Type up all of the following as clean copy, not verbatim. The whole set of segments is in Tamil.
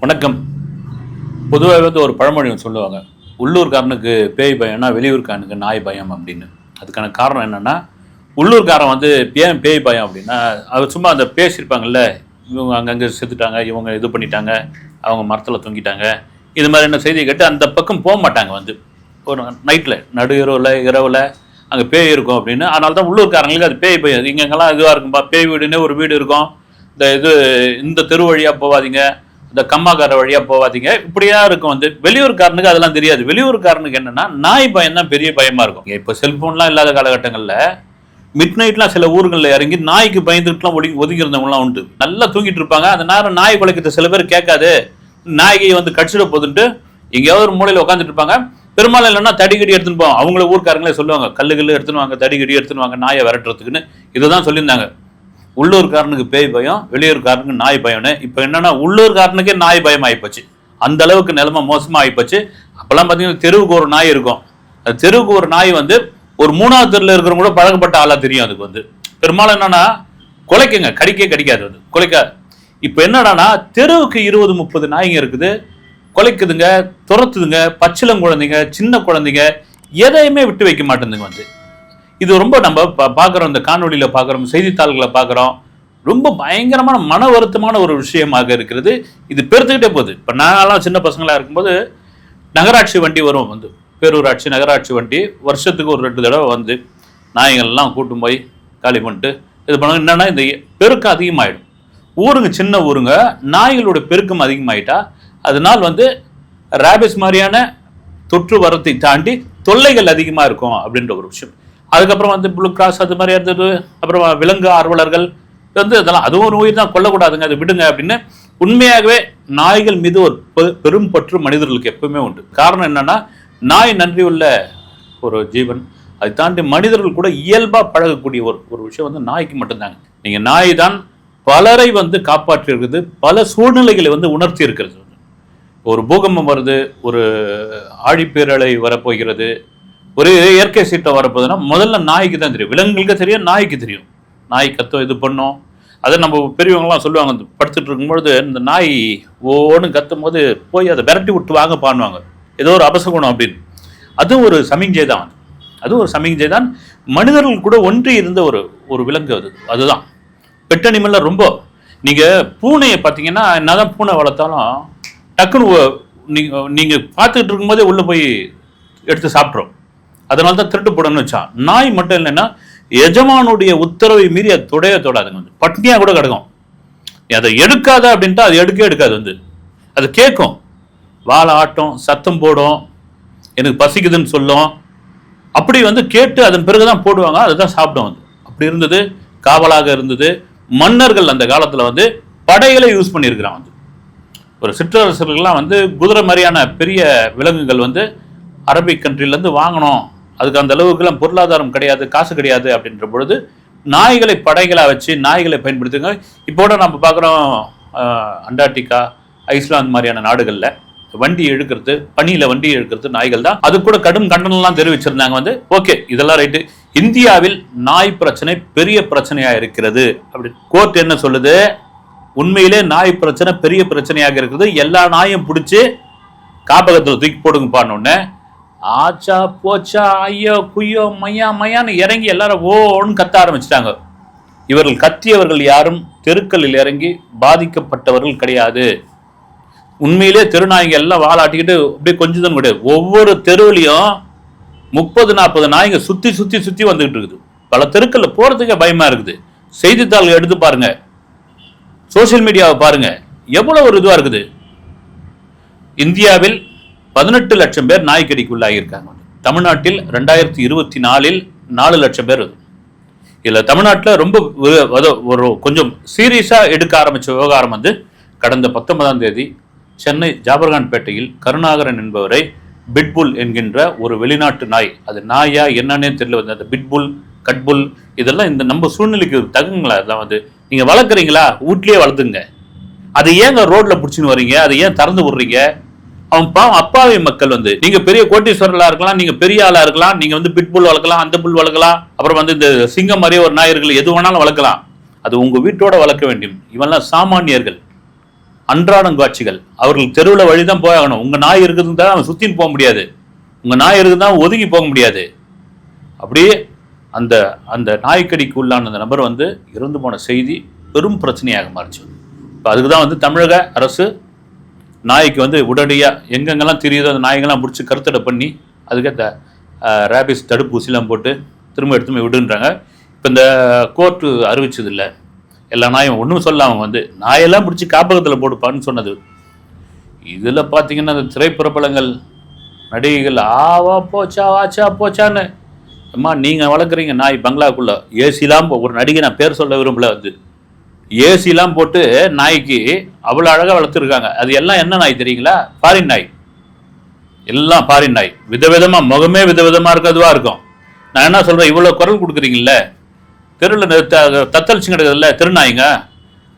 வணக்கம். பொதுவாக ஒரு பழமொழி சொல்லுவாங்க, உள்ளூர்காரனுக்கு பேய் பயம்னா வெளியூர்காரனுக்கு நாய் பயம் அப்படின்னு. அதுக்கான காரணம் என்னன்னா, உள்ளூர்காரன் ஏன் பேய் பயம் அப்படின்னா, அவர் சும்மா அந்த பேசியிருப்பாங்கல்ல, இவங்க அங்கங்கே செத்துட்டாங்க, இவங்க இது பண்ணிட்டாங்க, அவங்க மரத்தில் தொங்கிட்டாங்க, இது மாதிரியான செய்தியை கேட்டு அந்த பக்கம் போக மாட்டாங்க. ஒரு நைட்டில் நடு இரவில் அங்கே பேய் இருக்கும் அப்படின்னு. அதனால தான் உள்ளூர்காரங்களுக்கு அது பேய் பயம். இங்கெங்கெல்லாம் இதுவாக இருக்கும்பா, பேய் வீடுன்னு ஒரு வீடு இருக்கும், இந்த தெரு வழியாக போகாதீங்க, இந்த கம்மாக்கார வழியா போவாதீங்க, இப்படியா இருக்கும். வெளியூர்காரனுக்கு அதெல்லாம் தெரியாது. வெளியூர்காரனுக்கு என்னன்னா நாய் பயம் தான் பெரிய பயமா இருக்கும். இப்போ செல்போன்லாம் இல்லாத காலகட்டங்களில் மிட் நைட்லாம் சில ஊர்களில் இறங்கி நாய்க்கு பயந்துட்டுலாம் ஒதுங்கி இருந்தவங்கலாம் உண்டு. நல்லா தூங்கிட்டு இருப்பாங்க. அந்த நேரம் நாய் குலைக்கிறது சில பேர் கேட்காது, நாய்கை கடிச்சிட போதுன்ட்டு எங்கேயாவது ஒரு மூலையில் உட்காந்துட்டு இருப்பாங்க. பெரும்பாலும் இல்லைன்னா தடிக்கடி எடுத்துன்னு போவாங்க. அவங்கள ஊர்க்காரங்களே சொல்லுவாங்க, கல்லு எடுத்துன்னு வாங்க, தடிக்கடி எடுத்துன்னு வாங்க நாயை விரட்டுறதுக்குன்னு. இதுதான் சொல்லியிருந்தாங்க. உள்ளூர்காரனுக்கு பேய் பயம், வெளியூர்காரனுக்கு நாய் பயம்னு. இப்போ என்னன்னா உள்ளூர்காரனுக்கே நாய் பயம் ஆகிப்போச்சு. அந்த அளவுக்கு நிலைமை மோசமாக ஆகிப்போச்சு. அப்பெல்லாம் பார்த்தீங்கன்னா தெருவுக்கு ஒரு நாய் இருக்கும். அந்த தெருவுக்கு ஒரு நாய் ஒரு 3வது தெருவில் இருக்கிறவங்க கூட பழக்கப்பட்ட ஆளாக தெரியும். அதுக்கு பெரும்பாலும் என்னன்னா குலைக்குங்க, கடிக்காது, குலைக்காது. இப்போ என்னடானா தெருவுக்கு 20-30 நாய்ங்க இருக்குது, குலைக்குதுங்க, துரத்துதுங்க, பச்சிளம் குழந்தைங்க, சின்ன குழந்தைங்க, எதையுமே விட்டு வைக்க மாட்டேங்குதுங்க. இது ரொம்ப நம்ம பார்க்குறோம், இந்த காணொலியில் பார்க்குறோம், செய்தித்தாள்களை பார்க்குறோம். ரொம்ப பயங்கரமான மன வருத்தமான ஒரு விஷயமாக இருக்கிறது. இது பெருத்துக்கிட்டே போகுது. இப்போ நாங்களாம் சின்ன பசங்களாக இருக்கும்போது நகராட்சி வண்டி வரும், பேரூராட்சி நகராட்சி வண்டி வருஷத்துக்கு ஒரு 2 தடவை நாய்கள்லாம் கூட்டும் போய் காலி பண்ணிட்டு இது பண்ண. என்னன்னா இந்த பெருக்கம் அதிகமாகிடும். ஊருங்க சின்ன ஊருங்க, நாய்களோட பெருக்கம் அதிகமாகிட்டா அதனால் ரேபிஸ் மாதிரியான தொற்று வரத்தை தாண்டி தொல்லைகள் அதிகமாக இருக்கும் அப்படின்ற ஒரு விஷயம். அதுக்கப்புறம் ப்ளூ கிராஸ் அது மாதிரி இருந்தது. அப்புறம் விலங்கு ஆர்வலர்கள் இதெல்லாம் அதுவும் ஒரு உயிர் தான், கொல்லக்கூடாதுங்க, அதை விடுங்க அப்படின்னு. உண்மையாகவே நாய்கள் மீது ஒரு பெரும் பற்று மனிதர்களுக்கு எப்பவுமே உண்டு. காரணம் என்னன்னா நாய் நன்றி உள்ள ஒரு ஜீவன். அதை தாண்டி மனிதர்கள் கூட இயல்பா பழகக்கூடிய ஒரு விஷயம் நாய்க்கு மட்டும்தாங்க. நீங்க நாய் தான் பலரை காப்பாற்றி இருக்குது, பல சூழ்நிலைகளை உணர்த்தி இருக்கிறது. ஒரு பூகம்பம் வருது, ஒரு ஆழிப்பேரலை வரப்போகிறது, ஒரு இயற்கை சீட்டம் வரப்போகுதுன்னா முதல்ல நாய்க்கு தான் தெரியும். விலங்குகளுக்கு தெரியும், நாய்க்கு தெரியும். நாய் கத்தம் இது பண்ணும். அதை நம்ம பெரியவங்களாம் சொல்லுவாங்க, படுத்துட்டு இருக்கும்பொழுது இந்த நாய் ஓன்னு கத்தும் போது போய் அதை விரட்டி விட்டு வாங்க பாடுவாங்க, ஏதோ ஒரு அபசகுணம் அப்படின்னு. அது ஒரு சமிஞ்சை தான். அது ஒரு சமிஞ்சை தான். மனிதர்கள் கூட ஒன்றி இருந்த ஒரு விலங்கு அதுதான். பெட் அனிமல்ல ரொம்ப நீங்கள் பூனையை பார்த்தீங்கன்னா என்னதான் பூனை வளர்த்தாலும் டக்குன்னு நீங்கள் பார்த்துக்கிட்டு இருக்கும்போதே உள்ளே போய் எடுத்து சாப்பிட்றோம். அதனால தான் திருட்டு போடணும்னு வச்சான். நாய் மட்டும் இல்லைன்னா எஜமானுடைய உத்தரவை மீறி அது தொடாதுங்க. பட்னியாக கூட கிடக்கும். அதை எடுக்காத அப்படின்ட்டு அது எடுக்காது. அது கேட்கும், வாழை ஆட்டம், சத்தம் போடும், எனக்கு பசிக்குதுன்னு சொல்லும். அப்படி கேட்டு அதன் பிறகுதான் போடுவாங்க, அதுதான் சாப்பிடும். அப்படி இருந்தது, காவலாக இருந்தது. மன்னர்கள் அந்த காலத்தில் படைகளை யூஸ் பண்ணியிருக்கிறான். ஒரு சிற்றரசர்கள்லாம் குதிரை மாதிரியான பெரிய விலங்குகள் அரபிக் கண்ட்ரிலேருந்து வாங்கணும், அதுக்கு அந்த அளவுக்குலாம் பொருளாதாரம் கிடையாது, காசு கிடையாது அப்படின்ற பொழுது நாய்களை படைகளாக வச்சு நாய்களை பயன்படுத்துங்க. இப்போட நம்ம பார்க்குறோம் அண்டார்டிகா, ஐஸ்லாந்து மாதிரியான நாடுகளில் வண்டி இழுக்கிறது, பனியில் வண்டி இழுக்கிறது நாய்கள் தான். அது கூட கடும் கண்டனம்லாம் தெரிவிச்சிருந்தாங்க. ஓகே, இதெல்லாம் ரைட்டு. இந்தியாவில் நாய் பிரச்சனை பெரிய பிரச்சனையாக இருக்கிறது அப்படி கோர்ட் என்ன சொல்லுது? உண்மையிலே நாய் பிரச்சனை பெரிய பிரச்சனையாக இருக்குது, எல்லா நாயும் பிடிச்சி காப்பகத்தில் தூக்கி போடுங்கப்பான்னு. ஆச்சா போச்சா, ஐயோ குய்யோ மையான்னு இறங்கி எல்லாரும் ஓன்னு கத்த ஆரம்பிச்சிட்டாங்க. இவர்கள் கத்தியவர்கள் யாரும் தெருக்களில் இறங்கி பாதிக்கப்பட்டவர்கள் கிடையாது. உண்மையிலே தெருநாய்ங்க எல்லாம் வாழாட்டிக்கிட்டு அப்படியே கொஞ்சம் கிடையாது. ஒவ்வொரு தெருவிலையும் 30-40 நாய்ங்க சுத்தி வந்துகிட்டு இருக்குது. பல தெருக்கள்ல போறதுக்கே பயமா இருக்குது. செய்தித்தாள்கள் எடுத்து பாருங்க, சோசியல் மீடியாவை பாருங்க, எவ்வளவு ஒரு இதுவா இருக்குது. இந்தியாவில் 18 லட்சம் பேர் நாய்க்கடிக்குள்ளாகியிருக்காங்க. தமிழ்நாட்டில் 2024 4 லட்சம் பேர். இதுல தமிழ்நாட்டில் ரொம்ப ஒரு கொஞ்சம் சீரியஸா எடுக்க ஆரம்பிச்ச விவகாரம் கடந்த 19ஆம் தேதி சென்னை ஜாபர்கான்பேட்டையில் கருணாகரன் என்பவரை பிட்புல் என்கின்ற ஒரு வெளிநாட்டு நாய், அது நாயா என்னன்னே தெரியல, அந்த பிட்புல் கட்புல் இதெல்லாம் இந்த நம்ம சூழ்நிலைக்கு தகுங்களா? அதெல்லாம் நீங்க வளர்க்குறீங்களா? வீட்லயே வளர்த்துங்க. அது ஏங்க ரோட்ல பிடிச்சின்னு வரீங்க? அதை ஏன் திறந்து விடுறீங்க? அவன் பாவம் அப்பாவி மக்கள். நீங்க பெரிய கோட்டீஸ்வரலா இருக்கலாம், நீங்க பெரிய ஆளா இருக்கலாம், நீங்க பிட்புல் வளர்க்கலாம், அந்த புல் வளர்க்கலாம், அப்புறம் இந்த சிங்கம் மாதிரியே ஒரு நாய் இருக்கு, எது வேணாலும் வளர்க்கலாம். அது உங்க வீட்டோட வளர்க்க வேண்டும். இவெல்லாம் சாமானியர்கள். அன்றாடம் காட்சிகள். அவர்கள் தெருவில் வழிதான் போயாகணும். உங்க நாய் இருக்குதுன்னு தான் அவன் சுத்தின்னு போக முடியாது, உங்க நாய் இருக்குதான் ஒதுங்கி போக முடியாது. அப்படியே அந்த அந்த நாய்க்கடிக்கு உள்ளான அந்த நபர் வந்து இறந்து போன செய்தி பெரும் பிரச்சனையாக மாறிச்சு. இப்போ அதுக்கு தான் வந்து தமிழக அரசு நாய்க்கு வந்து உடனடியாக எங்கெங்கெல்லாம் தெரியுதோ அந்த நாய்கள்லாம் பிடிச்சி கருத்தடை பண்ணி அதுக்கு அந்த ரேபிஸ் தடுப்பூசிலாம் போட்டு திரும்ப எடுத்துமே விடுன்றாங்க. இப்போ இந்த கோர்ட்டு அறிவிச்சது இல்லை, எல்லா நாயும் ஒன்றும் சொல்ல அவங்க வந்து நாயெல்லாம் பிடிச்சி காப்பகத்தில் போட்டுப்பான்னு சொன்னது. இதில் பார்த்தீங்கன்னா அந்த திரைப்பிரபலங்கள் நடிகைகள் ஆவா போச்சா ஆச்சா போச்சான்னு, அம்மா நீங்கள் வளர்க்குறீங்க நாய் பங்களாக்குள்ள ஏசிலாம் ஒரு நடிகை நான் பேர் சொல்ல விரும்பல வந்து ஏசிலாம் போட்டு நாய்க்கு அவ்வளோ அழகாக வளர்த்துருக்காங்க. அது எல்லாம் என்ன நாய் தெரியுங்களா? ஃபாரின் நாய், எல்லாம் ஃபாரின் நாய். விதவிதமாக முகமே விதவிதமாக இருக்கிறதுவா இருக்கும். நான் என்ன சொல்கிறேன், இவ்வளோ குரல் கொடுக்குறீங்கல்ல, தெருவில் தத்தளிச்சு கிடக்குதுல்ல திருநாய்ங்க,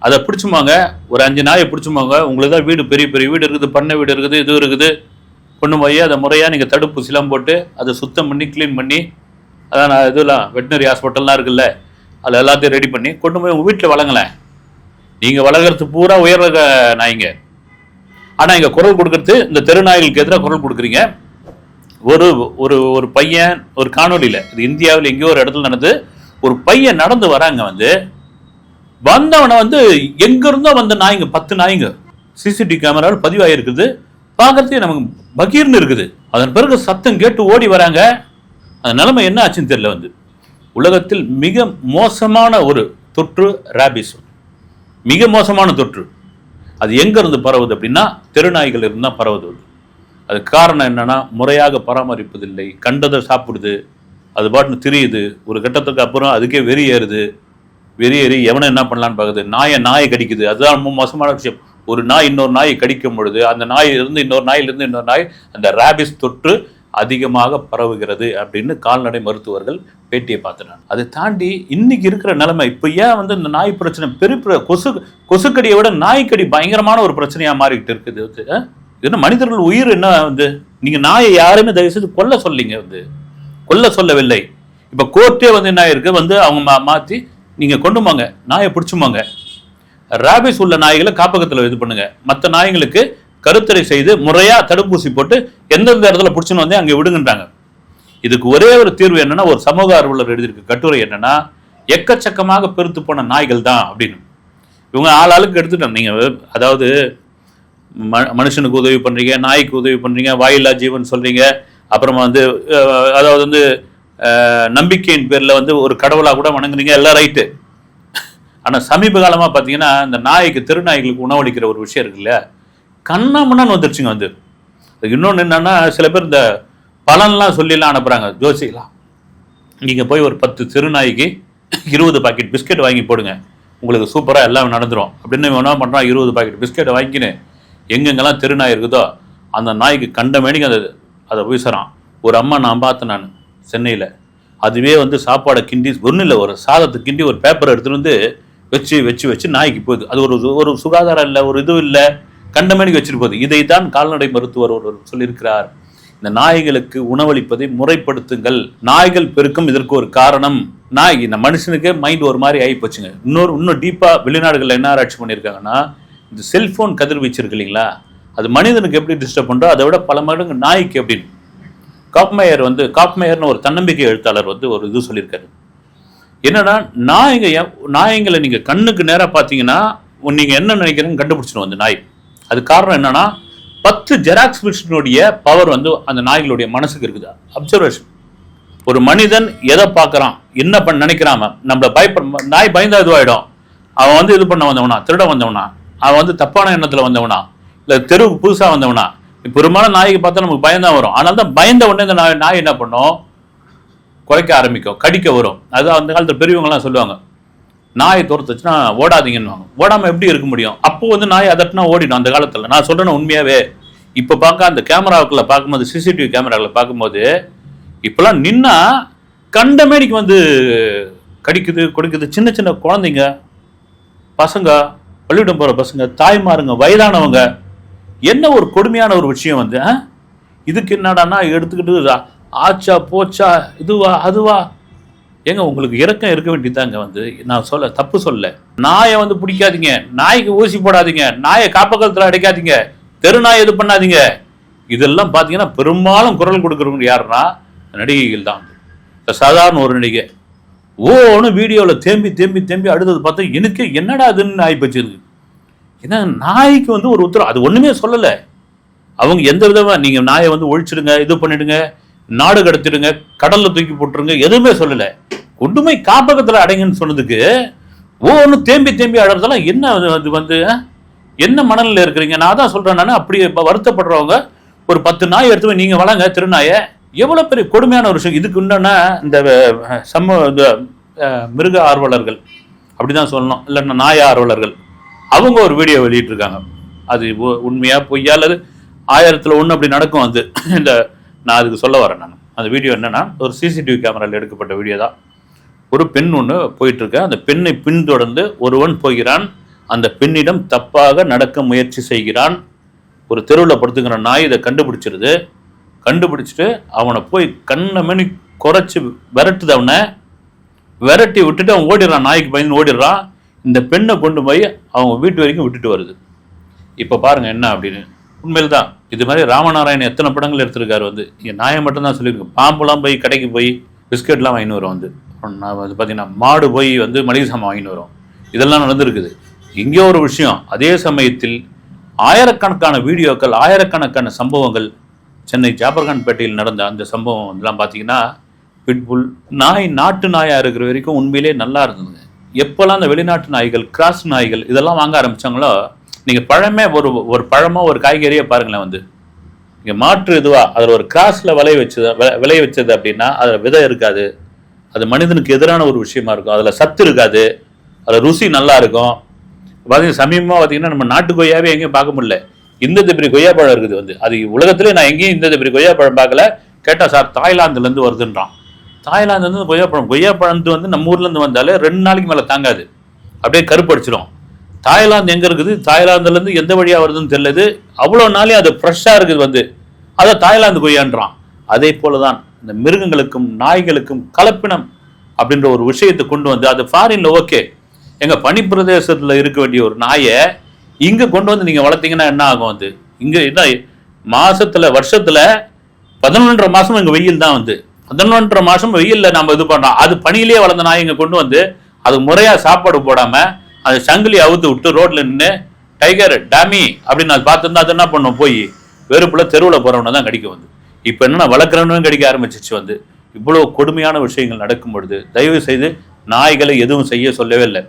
அதை பிடிச்சுமாங்க, ஒரு 5 நாயை பிடிச்சுமாங்க. உங்களுக்கு தான் வீடு பெரிய பெரிய வீடு இருக்குது, பண்ணை வீடு இருக்குது, இது இருக்குது, கொண்டு போய் அதை முறையாக நீங்கள் தடுப்பூசிலாம் போட்டு அதை சுத்தம் பண்ணி க்ளீன் பண்ணி, அதான் இதெல்லாம் வெட்டினரி ஹாஸ்பிட்டல்லாம் இருக்குல்ல, அதில் எல்லாத்தையும் ரெடி பண்ணி கொண்டு போய் உங்கள் வீட்டில் வளங்களேன். நீங்கள் வளர்க்குறது பூரா உயர் ரக நாய்ங்க. ஆனால் இங்கே குரல் கொடுக்கறது இந்த தெரு நாய்களுக்கு எதிராக குரல் கொடுக்குறீங்க. ஒரு ஒரு ஒரு பையன் ஒரு காணொலியில், இது இந்தியாவில் எங்கேயோ ஒரு இடத்துல நடந்து, ஒரு பையன் நடந்து வராங்க, வந்து வந்தவனை வந்து எங்கிருந்தோ வந்த நாய்ங்க 10 நாய்ங்க சிசிடிவி கேமராவில் பதிவாகிருக்குது. பார்க்கறதுக்கே நமக்கு பகீர்னு இருக்குது. அதன் பிறகு சத்தம் கேட்டு ஓடி வராங்க. அந்த நிலைமை என்ன ஆச்சுன்னு தெரியல. வந்து உலகத்தில் மிக மோசமான ஒரு தொற்று ரேபிஸ், மிக மோசமான தொற்று. அது எங்கிருந்து பரவுது அப்படின்னா தெருநாய்கள் இருந்தால் பரவுது. அது காரணம் என்னன்னா முறையாக பராமரிப்பதில்லை, கண்டதை சாப்பிடுது, அது பாட்டுன்னு திரியுது. ஒரு கட்டத்துக்கு அப்புறம் அதுக்கே வெறியேறுது, வெறியேறி எவனை என்ன பண்ணலான்னு பார்க்குது, நாயை கடிக்குது. அதுதான் ரொம்ப மோசமான விஷயம். ஒரு நாய் இன்னொரு நாயை கடிக்கும் பொழுது அந்த நாயிலிருந்து இன்னொரு நாயிலிருந்து இன்னொரு நாய் அந்த ரேபிஸ் தொற்று அதிகமாக பரவுகிறது அப்படின்னு கால்நடை மருத்துவர்கள் பேட்டியை பார்த்தேன். அதை தாண்டி இன்னைக்கு இருக்கிற நிலைமை, இப்போ ஏன் வந்து இந்த நாய் பிரச்சனை பெரிய கொசுக்கடியை விட நாய்க்கடி பயங்கரமான ஒரு பிரச்சனையா மாறிக்கிட்டு இருக்குது. இது மனிதர்கள் உயிர் என்ன வந்து, நீங்க நாயை யாருமே தயவுசெய்து கொல்ல சொல்லிங்க, வந்து கொல்ல சொல்லவில்லை. இப்போ கோர்ட்டே வந்து என்ன இருக்கு, வந்து அவங்க மாற்றி நீங்க கொண்டு போங்க, நாயை பிடிச்சுமாங்க, ரேபிஸ் உள்ள நாய்களை காப்பகத்தில் இது பண்ணுங்க, மற்ற நாய்களுக்கு கருத்தடை செய்து முறையா தடுப்பூசி போட்டு எந்தெந்த இடத்துல பிடிச்சுன்னு வந்து அங்கே விடுங்கன்றாங்க. இதுக்கு ஒரே ஒரு தீர்வு என்னன்னா, ஒரு சமூக ஆர்வலர் எழுதியிருக்க கட்டுரை என்னன்னா, எக்கச்சக்கமாக பெருத்து போன நாய்கள் தான் அப்படின்னு. இவங்க ஆளுக்கு எடுத்துட்டாங்க. நீங்க அதாவது மனுஷனுக்கு உதவி பண்றீங்க, நாய்க்கு உதவி பண்றீங்க, வாயில்லா ஜீவன் சொல்றீங்க, அப்புறமா வந்து அதாவது வந்து நம்பிக்கையின் பேர்ல வந்து ஒரு கடவுளா கூட வணங்குறீங்க, எல்லாம் ரைட்டு. ஆனா சமீப காலமா பாத்தீங்கன்னா இந்த நாய்க்கு தெருநாய்களுக்கு உணவளிக்கிற ஒரு விஷயம் இருக்குல்ல, கண்ணாமண்ணான்னு வந்துருச்சுங்க. வந்து இன்னொன்று என்னன்னா, சில பேர் இந்த பலன்லாம் சொல்லிலாம் அனுப்புறாங்க, ஜோசிலாம். நீங்க போய் ஒரு 10 தெருநாய்க்கு 20 பாக்கெட் பிஸ்கெட் வாங்கி போடுங்க, உங்களுக்கு சூப்பராக எல்லாம் நடந்துடும் அப்படின்னு என்ன பண்ணுறான். 20 பாக்கெட் பிஸ்கெட்டை வாங்கிக்கின்னு எங்கெங்கெல்லாம் தெருநாய் இருக்குதோ அந்த நாய்க்கு கண்ட மேனிக்கு அதை வீசுறான். ஒரு அம்மா நான் பார்த்தேன், நான் சென்னையில், அதுவே வந்து சாப்பாடை கிண்டி ஒன்றும் இல்லை, ஒரு சாதத்தை கிண்டி ஒரு பேப்பரை எடுத்துகிட்டு வந்து வச்சு வச்சு வச்சு நாய்க்கு போகுது. அது ஒரு சுகாதாரம் இல்லை, ஒரு இது இல்லை, கண்டமேனிக்கு வச்சுட்டு போகுது. இதை தான் கால்நடை மருத்துவர் ஒருவர் சொல்லியிருக்கிறார். இந்த நாய்களுக்கு உணவளிப்பதை முறைப்படுத்துங்கள். நாய்கள் பெருக்கும் இதற்கு ஒரு காரணம். நாய் இந்த மனுஷனுக்கு மைண்ட் ஒரு மாதிரி ஆகி போச்சுங்க. இன்னும் டீப்பாக வெளிநாடுகளில் என்ன ஆராய்ச்சி பண்ணியிருக்காங்கன்னா, இந்த செல்ஃபோன் கதிர்வீச்சு இருக்கு இல்லைங்களா, அது மனிதனுக்கு எப்படி டிஸ்டர்ப் பண்ணுறோம் அதை விட பல மடங்கு நாய்க்கு அப்படின்னு. காப்மேயர்னு ஒரு தன்னம்பிக்கை எழுத்தாளர் வந்து ஒரு இது சொல்லியிருக்காரு. என்னன்னா, நாய்களை நீங்கள் கண்ணுக்கு நேராக பார்த்தீங்கன்னா நீங்கள் என்ன நினைக்கிறீங்கன்னு கண்டுபிடிச்சிடும் அந்த நாய். அது காரணம் என்னன்னா, 10 ஜெராக்ஸ் மிஷினுடைய பவர் வந்து அந்த நாய்களுடைய மனசுக்கு இருக்குது. அப்சர்வேஷன். ஒரு மனிதன் எதை பார்க்குறான், என்ன நினைக்கிறான், நம்மளை நாய் பயந்தா இதுவாயிடும். அவன் வந்து இது பண்ண வந்தவனா, திருட வந்தவனா, அவன் வந்து தப்பான எண்ணத்தில் வந்தவனா, இல்லை தெருவுக்கு புதுசாக வந்தவனா, பெரும்பாலும் நாய்க்கு பார்த்தா நமக்கு பயந்தான் வரும். ஆனால் தான் பயந்த உடனே இந்த நாய் என்ன பண்ணும், குறைக்க ஆரம்பிக்கும், கடிக்க வரும். அதுதான் அந்த காலத்தில் பெரியவங்கலாம் சொல்லுவாங்க, நாயை துரத்துச்சுன்னா ஓடாதீங்கன்னு. ஓடாமல் எப்படி இருக்க முடியும்? அப்போ வந்து நாய் அதட்டினா ஓடிடும் அந்த காலத்தில். நான் சொல்கிறேன்னு உண்மையாகவே இப்போ பார்க்க அந்த கேமராவுக்குள்ள பார்க்கும்போது, சிசிடிவி கேமராவில் பார்க்கும்போது, இப்போலாம் நின்னா கண்டமேனிக்கு வந்து கடிக்குது கொடுக்குது. சின்ன சின்ன குழந்தைங்க, பசங்க, பள்ளியிடம் போகிற பசங்க, தாய்மாருங்க, வயதானவங்க, என்ன ஒரு கொடுமையான ஒரு விஷயம் வந்து. இதுக்கு என்னடானா எடுத்துக்கிட்டு ஆச்சா போச்சா இதுவா அதுவா ஏங்க உங்களுக்கு இரக்கம் இருக்க வேண்டியதாங்க. வந்து நான் தப்பு சொல்ல, நாயை வந்து பிடிக்காதீங்க, நாய்க்கு ஊசி போடாதீங்க, நாயை காப்பகத்தில் அடைக்காதீங்க, தெரு நாய் இது பண்ணாதீங்க, இதெல்லாம் பார்த்தீங்கன்னா பெரும்பாலும் குரல் கொடுக்குறவங்க யாருன்னா நடிகைகள் தான். சாதாரண ஒரு நடிகை ஓன்னு வீடியோவில் தேம்பி தேம்பி தேம்பி அடுத்தது பார்த்தா எனக்கு என்னடா அதுன்னு நாய் பச்சிருக்கு. ஏன்னா நாய்க்கு வந்து ஒரு உத்தரவு அது ஒன்றுமே சொல்லலை. அவங்க எந்த விதமாக நீங்கள் நாயை வந்து ஒழிச்சிடுங்க, இது பண்ணிடுங்க, நாடு கடத்திடுங்க, கடலில் தூக்கி போட்டுருங்க, எதுவுமே சொல்லலை. கொண்டு போய் காப்பகத்தில் அடைங்கன்னு சொன்னதுக்கு ஒன்று தேம்பி தேம்பி அழறதெல்லாம் என்ன அது வந்து என்ன மனநிலையில் இருக்கிறீங்க? நான் தான் சொல்கிறேன். நான் அப்படி வருத்தப்படுறவங்க ஒரு 10 நாய் எடுத்து போய் நீங்கள் வளங்க திருநாயை. எவ்வளோ பெரிய கொடுமையான ஒரு விஷயம். இதுக்கு உண்டான இந்த இந்த மிருக ஆர்வலர்கள் அப்படி தான் சொல்லணும், இல்லைன்னா நாய ஆர்வலர்கள், அவங்க ஒரு வீடியோ வெளியிட்டிருக்காங்க. அது உண்மையாக பொய்யா அல்லது 1000ல் 1 அப்படி நடக்கும். வந்து இந்த நான் அதுக்கு சொல்ல வரேன். நான் அந்த வீடியோ என்னன்னா ஒரு சிசிடிவி கேமராவில் எடுக்கப்பட்ட வீடியோ தான். ஒரு பெண் ஒன்று போயிட்டுருக்க, அந்த பெண்ணை பின்தொடர்ந்து ஒருவன் போகிறான். அந்த பெண்ணிடம் தப்பாக நடக்க முயற்சி செய்கிறான். ஒரு தெருவில் படுத்துக்கிற நாய் இதை கண்டுபிடிச்சிருது. கண்டுபிடிச்சிட்டு அவனை போய் கண்ணை மணி குறைச்சி விரட்டுது. அவனை விரட்டி விட்டுட்டு அவன் ஓடிடுறான், நாய்க்கு பயந்து ஓடிடுறான். இந்த பெண்ணை கொண்டு போய் அவங்க வீட்டு வரைக்கும் விட்டுட்டு வருது. இப்போ பாருங்க என்ன அப்படின்னு. உண்மையில் தான் இது மாதிரி ராமநாராயணன் எத்தனை படங்கள் எடுத்திருக்காரு. வந்து என் நாயை மட்டும்தான் சொல்லியிருக்கு. பாம்புலாம் போய் கடைக்கு போய் பிஸ்கெட்லாம் வாங்கின்னு வரும். வந்து பார்த்தீங்கன்னா மாடு போய் வந்து மளிகை சாமான் வாங்கின்னு வரும். இதெல்லாம் நடந்திருக்குது. இங்கே ஒரு விஷயம், அதே சமயத்தில் ஆயிரக்கணக்கான வீடியோக்கள், ஆயிரக்கணக்கான சம்பவங்கள். சென்னை ஜாபர்கான்பேட்டையில் நடந்த அந்த சம்பவம் இதெல்லாம் பார்த்தீங்கன்னா பிட்புல் நாய் நாட்டு நாயாக இருக்கிற வரைக்கும் உண்மையிலே நல்லா இருந்ததுங்க. எப்போல்லாம் அந்த வெளிநாட்டு நாய்கள், கிராஸ் நாய்கள் இதெல்லாம் வாங்க ஆரம்பித்தாங்களோ, நீங்கள் பழமே ஒரு பழமோ ஒரு காய்கறியை பாருங்களேன். வந்து இங்கே மாற்று இதுவா அதில் ஒரு கிராஸில் விளைய வச்சது அப்படின்னா அதில் விதை இருக்காது. அது மனிதனுக்கு எதிரான ஒரு விஷயமா இருக்கும். அதில் சத்து இருக்காது, அதில் ருசி நல்லா இருக்கும். பார்த்தீங்கன்னா சமீபமாக பார்த்தீங்கன்னா நம்ம நாட்டு கொய்யாவே எங்கேயும் பார்க்க முடியல. இந்த பெரிய கொய்யாப்பழம் இருக்குது. வந்து அது உலகத்திலே நான் எங்கேயும் இந்த பெரிய கொய்யாப்பழம் பார்க்கல. கேட்டால் சார் தாய்லாந்துலேருந்து வருதுன்றான். தாய்லாந்துலேருந்து கொய்யாப்பழம் வந்து நம்ம ஊர்லேருந்து வந்தாலே 2 நாளைக்கு மேலே தாங்காது, அப்படியே கருப்படிச்சிடும். தாய்லாந்து எங்கே இருக்குது, தாய்லாந்துலேருந்து எந்த வழியாக வருதுன்னு தெரியல. அவ்வளோ நாளே அது ஃப்ரெஷ்ஷாக இருக்குது. வந்து அதை தாய்லாந்து கொய்யான்றான். அதே போல தான் இந்த மிருகங்களுக்கும் நாய்களுக்கும் கலப்பினம் அப்படின்ற ஒரு விஷயத்தை கொண்டு வந்து அது ஃபாரின்ல ஓகே, எங்கள் பனிப்பிரதேசத்தில் இருக்க வேண்டிய ஒரு நாயை இங்கே கொண்டு வந்து நீங்கள் வளர்த்தீங்கன்னா என்ன ஆகும்? வந்து இங்கே என்ன வருஷத்தில் 11.5 மாதம் இங்கே வெயில் தான். வந்து 11.5 மாதம் வெயிலில் நம்ம இது பண்ணுறோம். அது பனியிலேயே வளர்ந்த நாய் இங்கே கொண்டு வந்து அது முறையாக சாப்பாடு போடாமல் அதை சங்கிலி அவுத்து விட்டு ரோட்டில் நின்று டைகர் டாமி அப்படின்னு அது பார்த்துருந்தா அது என்ன பண்ணும்? போய் வெறுப்புல தெருவில் போகிறவனை தான் கடிக்க. வந்து இப்போ என்னன்னா வளர்க்குறவனும் கடிக்க ஆரம்பிச்சிச்சு. வந்து இவ்வளோ கொடுமையான விஷயங்கள் நடக்கும் பொழுது தயவு செய்து நாய்களை எதுவும் செய்ய சொல்லவே இல்லை.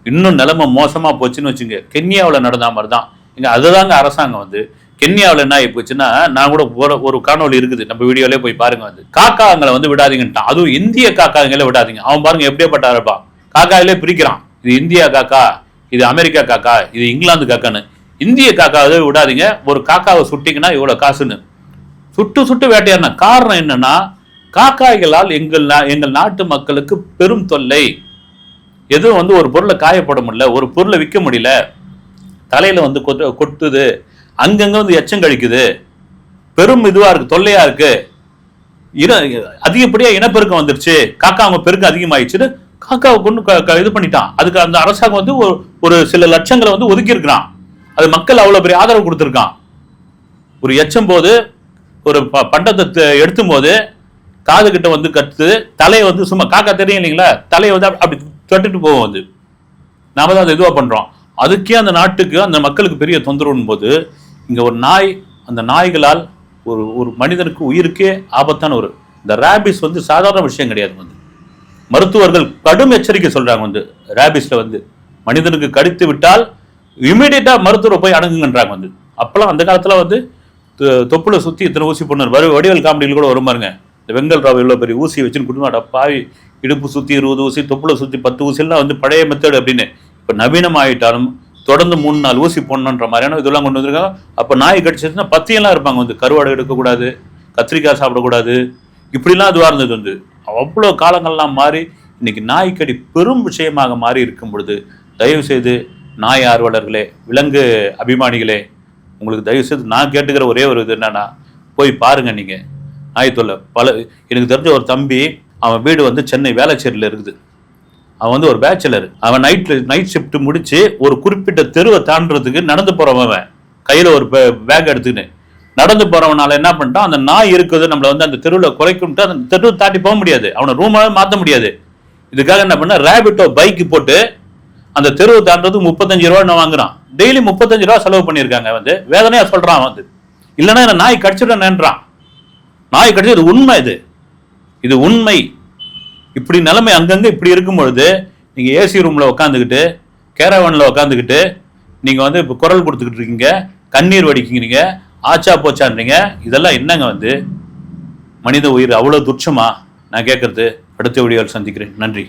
இன்னும் நிலைமை மோசமாக போச்சுன்னு வச்சுங்க. கென்யாவில் நடந்த மாதிரி தான் இங்கே. அதுதாங்க அரசாங்கம் வந்து கென்யாவில் என்ன ஆகி போச்சுன்னா, நான் கூட ஒரு காணொலி இருக்குது, நம்ம வீடியோலே போய் பாருங்க. வந்து காக்காங்களை வந்து விடாதீங்கன்ட்டான். அதுவும் இந்திய காக்காங்களே விடாதீங்க. அவன் பாருங்க எப்படியே இருப்பான். காக்காவிலே பிரிக்கிறான். இது இந்தியா காக்கா, இது அமெரிக்கா காக்கா, இது இங்கிலாந்து காக்கான்னு. இந்திய காக்காவை விடாதீங்க. ஒரு காக்காவை சுட்டிங்கன்னா இவ்வளோ காசுன்னு சுட்டு வேட்டையாடின. காரணம் என்னன்னா காக்காய்களால் எங்கள் நாட்டு மக்களுக்கு பெரும் தொல்லை. எதுவும் வந்து ஒரு பொருளை காயப்பட முடியல, ஒரு பொருளை விற்க முடியல, தலையில வந்து கொட்டுது, அங்கங்க வந்து எச்சம் கழிக்குது, பெரும் இதுவா இருக்கு, தொல்லையா இருக்கு. அதிகப்படியா இனப்பெருக்கம் வந்துருச்சு, காக்கா அவங்க பெருக்கம் அதிகமாயிடுச்சுன்னு காக்காவை கொண்டு இது பண்ணிட்டான். அதுக்கு அந்த அரசாங்கம் வந்து ஒரு சில லட்சங்களை வந்து ஒதுக்கி இருக்கிறான். அது மக்கள் அவ்வளவு பெரிய ஆதரவு கொடுத்துருக்கான். ஒரு எச்சம் போது ஒரு பண்டத்தை எடுத்தும் போது காது கிட்ட வந்து கத்து, தலையை வந்து சும்மா காக்கா தெரியும் இல்லைங்களா, தலையை வந்து அப்படி தொட்டுட்டு போவோம். வந்து நாம தான் அதை இதுவாக பண்றோம். அதுக்கே அந்த நாட்டுக்கு அந்த மக்களுக்கு பெரிய தொந்தரவுன்னு போது இங்க ஒரு நாய், அந்த நாய்களால் ஒரு மனிதனுக்கு உயிருக்கே ஆபத்தான இந்த ரேபிஸ் வந்து சாதாரண விஷயம் கிடையாது. வந்து மருத்துவர்கள் கடும் எச்சரிக்கை சொல்றாங்க. வந்து ரேபிஸ்ல வந்து மனிதனுக்கு கடித்து விட்டால் இமீடியட்டா மருத்துவரை போய் அணுகுங்கன்றாங்க. வந்து அப்பெல்லாம் அந்த காலத்துல வந்து தொப்புல சுத்தி இத்தனை ஊசி போனார். வடிவேல் காமெடியில் கூட வரும் பாருங்க. இந்த வெங்கல் ராவ் எவ்வளோ பெரிய ஊசி வச்சுன்னு குடும்பம் பாவி, இடுப்பு சுற்றி 20 ஊசி, தொப்புல சுற்றி 10 ஊசிலாம் வந்து பழைய மெத்தட் அப்படின்னு. இப்போ நவீனம் ஆகிட்டாலும் தொடர்ந்து 3-4 ஊசி போடணுன்ற மாதிரியான இதெல்லாம் கொண்டு வந்திருக்காங்க. அப்போ நாய் கடிச்சதுன்னா பத்தியெல்லாம் இருப்பாங்க. வந்து கருவாடை எடுக்கக்கூடாது, கத்திரிக்காய் சாப்பிடக்கூடாது, இப்படிலாம் இதுவாக இருந்தது. வந்து அவ்வளோ காலங்கள்லாம் மாறி இன்னைக்கு நாய்க்கடி பெரும் விஷயமாக மாறி இருக்கும் பொழுது தயவு செய்து நாய் ஆர்வலர்களே, விலங்கு அபிமானிகளே, உங்களுக்கு தயவு செய்து நான் கேட்டுக்கிற ஒரே ஒரு இது என்னன்னா, போய் பாருங்க. நீங்கள் நாய் தொல்லை எனக்கு தெரிஞ்ச ஒரு தம்பி அவன் வீடு வந்து சென்னை வேளச்சேரியில் இருக்குது. அவன் வந்து ஒரு பேச்சுலர். அவன் நைட் ஷிஃப்ட் முடிச்சு ஒரு குறிப்பிட்ட தெருவை தாண்டறதுக்கு நடந்து போறவன், கையில ஒரு பேக் எடுத்துக்கின்னு நடந்து போறவனால என்ன பண்ணிட்டான், அந்த நாய் இருக்குது நம்மள வந்து அந்த தெருவில் குறைக்கும்ட்டு அந்த தெருவை தாண்டி போக முடியாது, அவனை ரூமாவே மாற்ற முடியாது. இதுக்காக என்ன பண்ண, ரேபிட்டோ பைக்கு போட்டு அந்த தெருவை தாண்டதுக்கு 35 ரூபா வாங்குறான். டெய்லி 35 ரூபா செலவு பண்ணியிருக்காங்க. வந்து வேதனையா சொல்றான் வந்து, இல்லைன்னா என்ன நாய் கடிச்சிடன்றான். நாய் கடிச்சது உண்மை, இது உண்மை. இப்படி நிலைமை அங்கங்க இப்படி இருக்கும் பொழுது நீங்க ஏசி ரூம்ல உட்காந்துக்கிட்டு கேரவன்ல உட்காந்துக்கிட்டு நீங்க வந்து இப்போ குரல் கொடுத்துக்கிட்டு இருக்கீங்க, கண்ணீர் வடிக்கிறீங்க, ஆச்சா போச்சான்றீங்க. இதெல்லாம் என்னங்க வந்து மனித உயிர் அவ்வளவு துச்சமா? நான் கேட்கறது. அடுத்த வீடியோவில் சந்திக்கிறேன். நன்றி.